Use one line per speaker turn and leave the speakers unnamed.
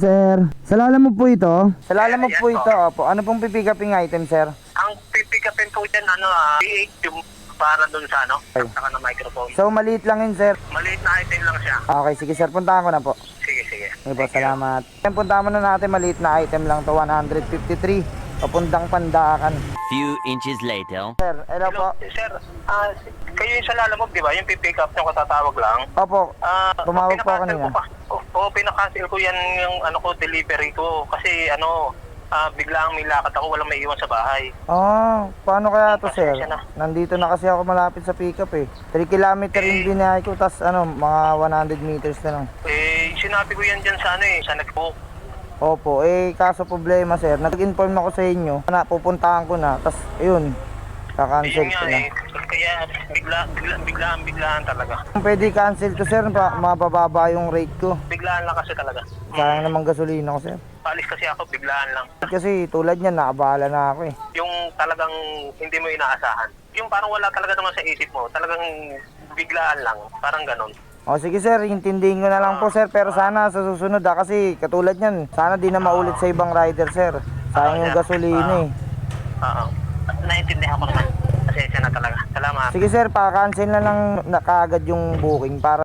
sir. Sa Lalamove po ito? Sa Lalamove
Yes,
po
po.
ito, opo. Ano pong pipigaping item, sir?
Ang pipikapin po dyan, V8 yung para dun sa
Okay.
saka na microphone.
So, maliit lang yun, sir.
Maliit na item lang siya.
Okay, sige sir, puntahan ko na po.
Sige, sige.
Okay po, salamat. Yan, puntahan mo na natin, maliit na item lang to, 153. Papuntang Pandakan.
Few inches later.
Sir, hello po.
Sir, kayo yung sa Lalamove, di ba? Yung pipick up yung katatawag lang.
Opo, tumawag po ako
pinakancel
kanina.
Oo, pinakancel ko yan yung delivery ko. Kasi biglang may lakad ako, walang may iwan sa bahay.
Paano kaya to, sir?
Pasensya na.
Nandito na kasi ako malapit sa pick up eh. 3 kilometer yung binahay ko, tas mga 100 meters na lang.
Sinabi ko yan dyan sa sa nag-book.
Opo, kaso problema, sir. Nag-inform ako sa inyo na pupuntahan ko na, tas ayun, kakancel
Yun
ko
nga
na.
kaya biglaan talaga.
Kung pwede cancel to, sir, mabababa yung rate ko.
Biglaan lang kasi talaga.
Sayang naman gasolina ko, sir.
Palis kasi ako, biglaan lang.
Kasi tulad niyan, nakabahala na ako eh.
Yung talagang hindi mo inaasahan. Yung parang wala talaga naman sa isip mo. Talagang biglaan lang. Parang ganon.
O sige, sir, intindihin ko na lang po, sir. Pero sana sa susunod kasi katulad niyan, sana di na maulit sa ibang rider, sir. Sayang yung gasolina eh.
Oo. Naintindihan ko naman. Pasensya na talaga. Salamat.
Sige, sir, pa-cancel na lang na kaagad yung booking para